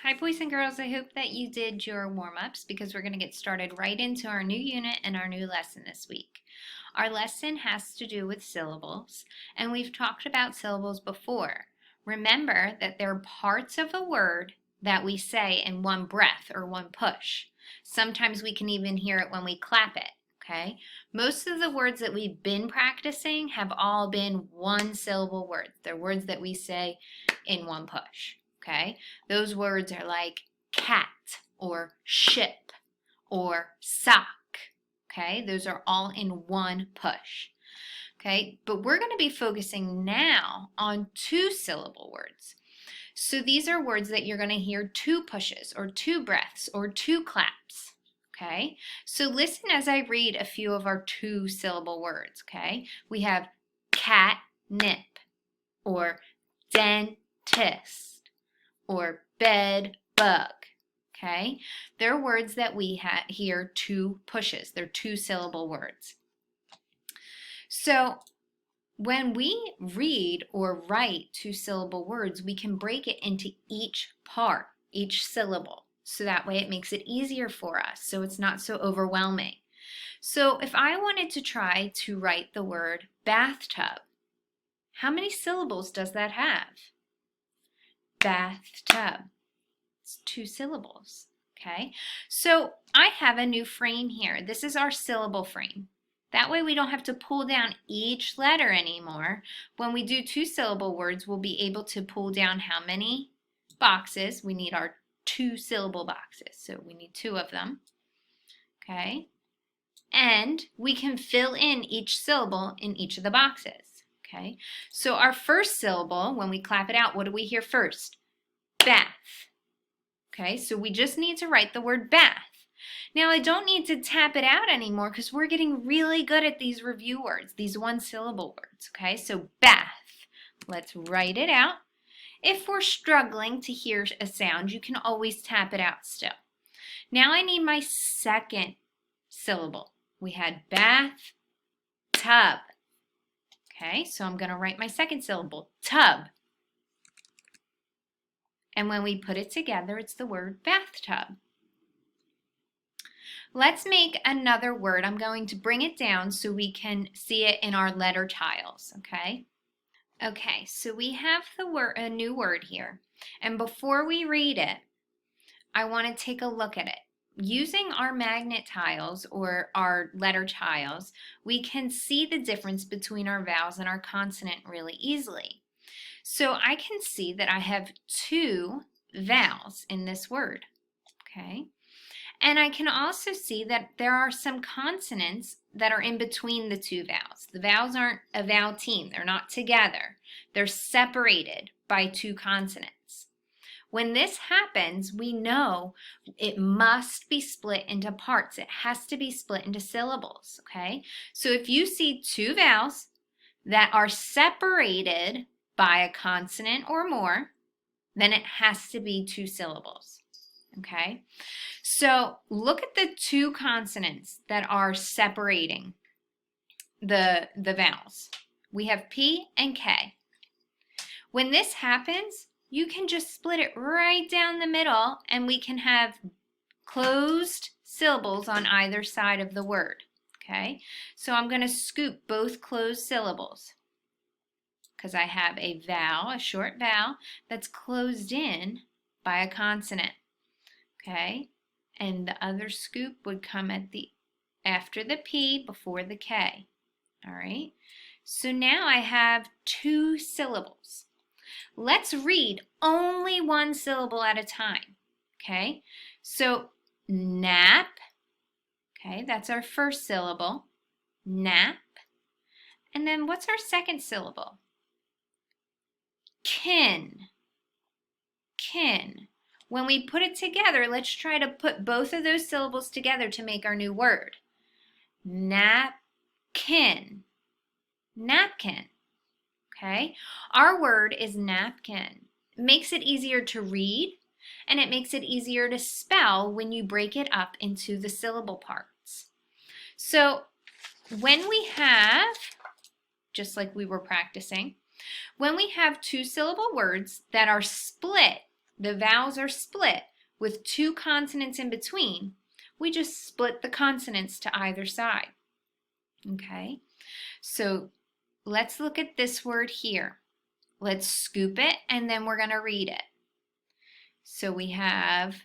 Hi boys and girls, I hope that you did your warm-ups because we're going to get started right into our new unit and our new lesson this week. Our lesson has to do with syllables, and we've talked about syllables before. Remember that they're parts of a word that we say in one breath or one push. Sometimes we can even hear it when we clap it, okay? Most of the words that we've been practicing have all been one syllable words. They're words that we say in one push. Okay, those words are like cat or ship or sock. Okay, those are all in one push. Okay, but we're going to be focusing now on two-syllable words. So these are words that you're going to hear two pushes or two breaths or two claps. Okay, so listen as I read a few of our two-syllable words. Okay, we have catnip or dentist or bed bug. Okay, they're words that we hear two pushes. They're two-syllable words. So when we read or write two-syllable words, we can break it into each part, each syllable, so that way it makes it easier for us, so it's not so overwhelming. So if I wanted to try to write the word bathtub, how many syllables does that have? Bathtub. It's two syllables. Okay, so I have a new frame here. This is our syllable frame. That way we don't have to pull down each letter anymore. When we do two-syllable words, we'll be able to pull down how many boxes? We need our two-syllable boxes, so we need two of them. Okay, and we can fill in each syllable in each of the boxes. Okay, so our first syllable, when we clap it out, what do we hear first? Bath. Okay, so we just need to write the word bath. Now I don't need to tap it out anymore because we're getting really good at these review words, these one-syllable words. Okay, so bath. Let's write it out. If we're struggling to hear a sound, you can always tap it out still. Now I need my second syllable. We had bath, tub. Okay, so I'm going to write my second syllable, tub. And when we put it together, it's the word bathtub. Let's make another word. I'm going to bring it down so we can see it in our letter tiles, okay? Okay, so we have a new word here. And before we read it, I want to take a look at it. Using our magnet tiles or our letter tiles, we can see the difference between our vowels and our consonant really easily. So I can see that I have two vowels in this word, okay? And I can also see that there are some consonants that are in between the two vowels. The vowels aren't a vowel team. They're not together. They're separated by two consonants. When this happens, we know it must be split into parts. It has to be split into syllables, okay? So if you see two vowels that are separated by a consonant or more, then it has to be two syllables, okay? So look at the two consonants that are separating the vowels. We have P and K. When this happens, you can just split it right down the middle and we can have closed syllables on either side of the word, okay? So I'm going to scoop both closed syllables because I have a vowel, a short vowel, that's closed in by a consonant, okay? And the other scoop would come after the P, before the K, all right? So now I have two syllables. Let's read only one syllable at a time, okay? So nap, okay, that's our first syllable, nap. And then what's our second syllable? Kin, kin. When we put it together, let's try to put both of those syllables together to make our new word. Napkin, napkin. Okay, our word is napkin. It makes it easier to read and it makes it easier to spell when you break it up into the syllable parts. So when we have, just like we were practicing, when we have two-syllable words that are split the vowels are split with 2 consonants in between, we just split the consonants to either side. Okay, so let's look at this word here. Let's scoop it and then we're going to read it. So we have,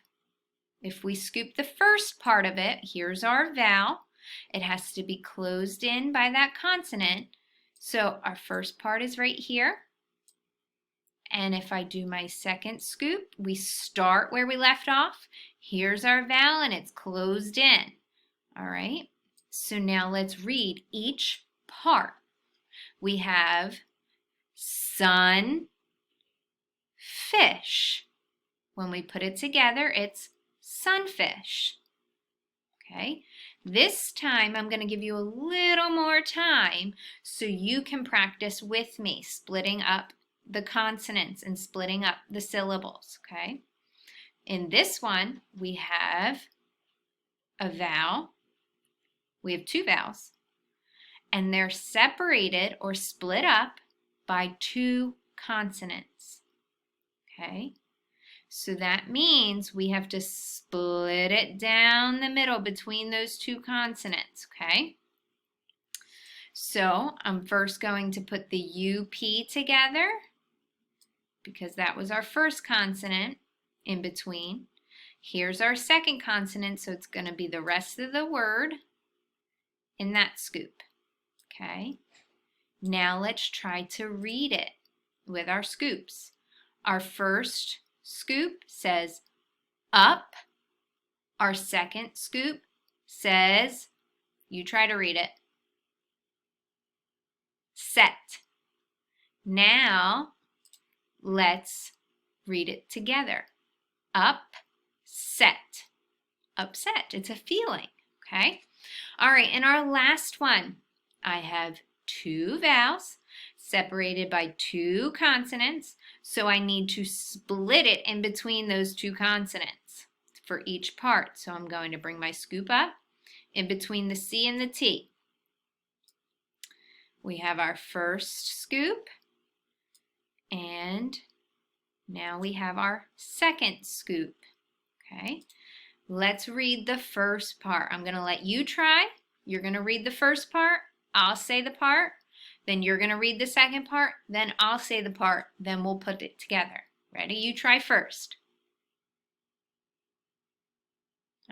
if we scoop the first part of it, here's our vowel. It has to be closed in by that consonant. So our first part is right here. And if I do my second scoop, we start where we left off. Here's our vowel and it's closed in. All right. So now let's read each part. We have sun, fish. When we put it together, it's sunfish. Okay. This time I'm going to give you a little more time so you can practice with me, splitting up the consonants and splitting up the syllables. Okay. In this one, we have a vowel. We have 2 vowels, and they're separated or split up by 2 consonants. Okay. So that means we have to split it down the middle between those 2 consonants, okay? So I'm first going to put the UP together because that was our first consonant in between. Here's our second consonant, so it's going to be the rest of the word in that scoop, okay? Now let's try to read it with our scoops. Our first scoop says up. Our second scoop says, you try to read it, set. Now let's read it together. Up, set. Upset. It's a feeling, okay? All right, and our last one, I have 2 vowels separated by 2 consonants, so I need to split it in between those 2 consonants for each part. So I'm going to bring my scoop up in between the C and the T. We have our first scoop, and now we have our second scoop. Okay, let's read the first part. I'm going to let you try. You're going to read the first part. I'll say the part. Then you're going to read the second part. Then I'll say the part. Then we'll put it together. Ready? You try first.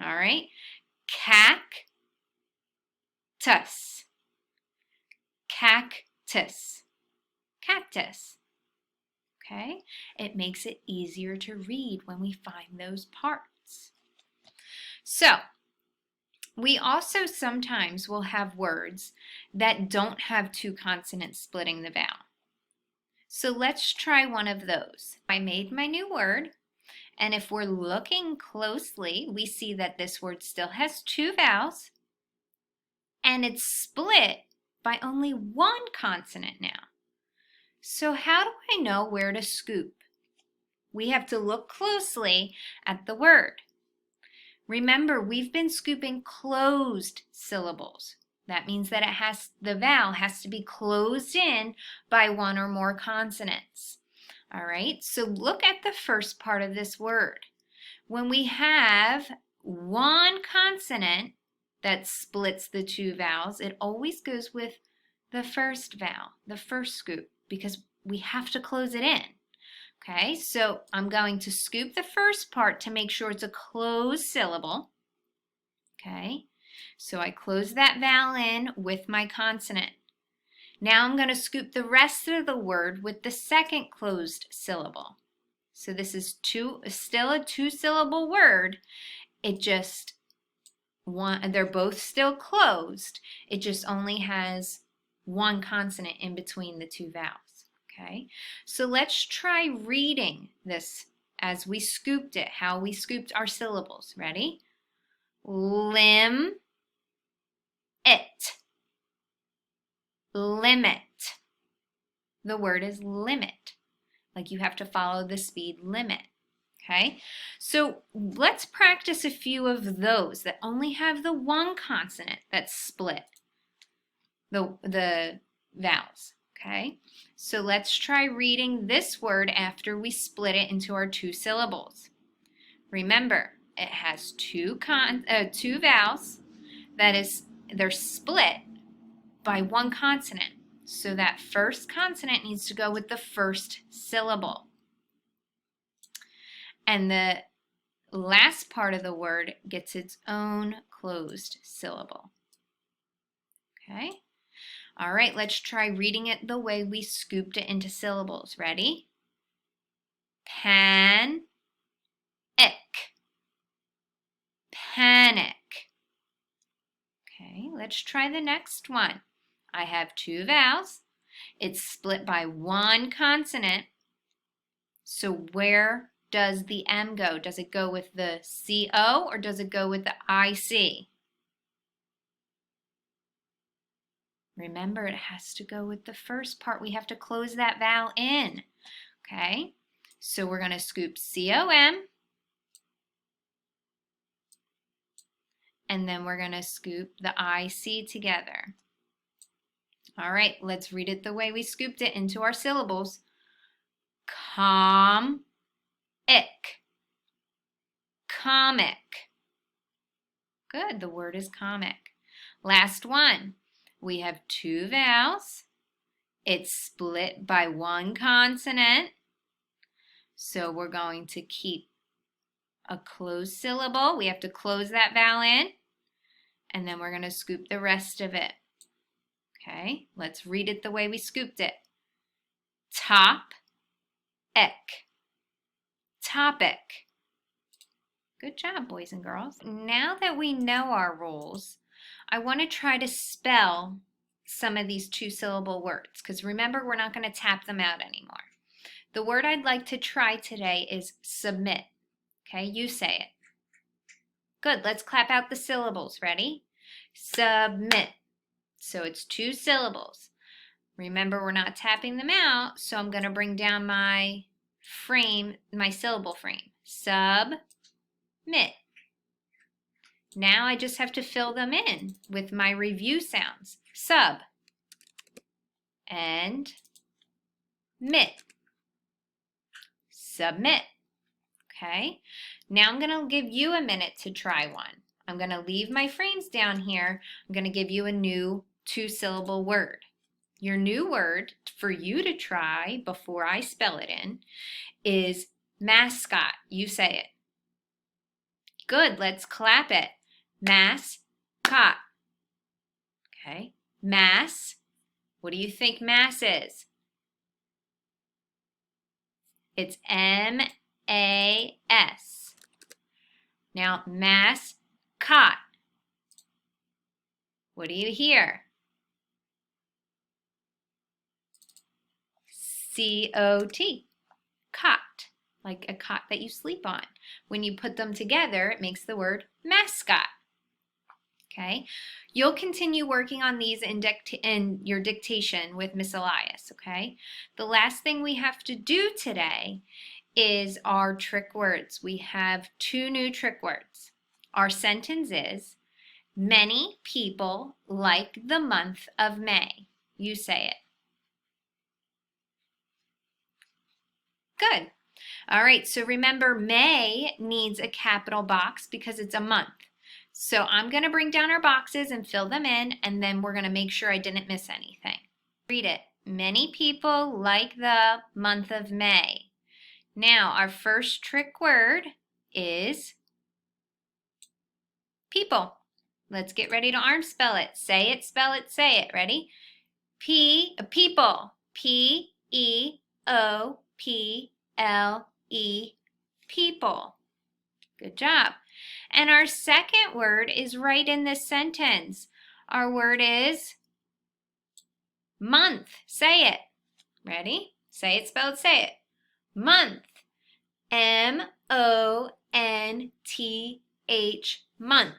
All right. Cactus. Cactus. Cactus. Okay? It makes it easier to read when we find those parts. So, we also sometimes will have words that don't have 2 consonants splitting the vowel. So let's try one of those. I made my new word, and if we're looking closely, we see that this word still has 2 vowels, and it's split by only 1 consonant now. So how do I know where to scoop? We have to look closely at the word. Remember, we've been scooping closed syllables. That means that the vowel has to be closed in by 1 or more consonants. All right, so look at the first part of this word. When we have 1 consonant that splits the 2 vowels, it always goes with the first vowel, the first scoop, because we have to close it in. Okay, so I'm going to scoop the first part to make sure it's a closed syllable. Okay, so I close that vowel in with my consonant. Now I'm going to scoop the rest of the word with the second closed syllable. So this is still a 2-syllable word. They're both still closed. It just only has 1 consonant in between the 2 vowels. Okay, so let's try reading this as we scooped it, how we scooped our syllables. Ready? Limit. Limit. The word is limit. Like you have to follow the speed limit. Okay, so let's practice a few of those that only have the 1 consonant that's split, the vowels. Okay, so let's try reading this word after we split it into our 2 syllables. Remember, it has two vowels. They're split by 1 consonant. So that first consonant needs to go with the first syllable. And the last part of the word gets its own closed syllable. Okay? All right, let's try reading it the way we scooped it into syllables. Ready? Panic. Panic. Okay, let's try the next one. I have 2 vowels. It's split by 1 consonant. So where does the M go? Does it go with the CO or does it go with the IC? Remember, it has to go with the first part. We have to close that vowel in. Okay, so we're going to scoop COM. And then we're going to scoop the IC together. All right, let's read it the way we scooped it into our syllables. Comic. Comic. Good, the word is comic. Last one. We have 2 vowels. It's split by 1 consonant. So we're going to keep a closed syllable. We have to close that vowel in. And then we're going to scoop the rest of it. Okay, let's read it the way we scooped it. Top-ek. Topic. Good job, boys and girls. Now that we know our rules, I want to try to spell some of these 2-syllable words, because remember, we're not going to tap them out anymore. The word I'd like to try today is submit. Okay, you say it. Good, let's clap out the syllables. Ready? Submit. So it's 2 syllables. Remember, we're not tapping them out, so I'm going to bring down my frame, my syllable frame. Submit. Now I just have to fill them in with my review sounds. Sub and mit. Submit. Okay, now I'm going to give you a minute to try one. I'm going to leave my frames down here. I'm going to give you a new 2-syllable word. Your new word for you to try before I spell it in is mascot. You say it. Good, let's clap it. Mascot. Okay, mass. What do you think mass is? It's M-A-S. Now, mascot. What do you hear? C-O-T. Cot. Like a cot that you sleep on. When you put them together, it makes the word mascot. Okay? You'll continue working on these in your dictation with Miss Elias, okay? The last thing we have to do today is our trick words. We have 2 new trick words. Our sentence is, many people like the month of May. You say it. Good. All right, so remember May needs a capital box because it's a month. So I'm going to bring down our boxes and fill them in, and then we're going to make sure I didn't miss anything. Read it. Many people like the month of May. Now, our first trick word is people. Let's get ready to arm spell it. Say it, spell it, say it. Ready? People. P-E-O-P-L-E. People. Good job. And our second word is right in this sentence. Our word is month. Say it. Ready? Say it, spell it, say it. Month. M-O-N-T-H. Month.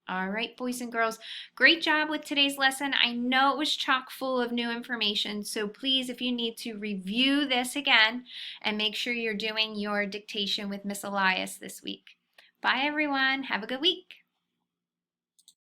All right, boys and girls, great job with today's lesson. I know it was chock full of new information, so please, if you need to, review this again and make sure you're doing your dictation with Miss Elias this week. Bye, everyone. Have a good week.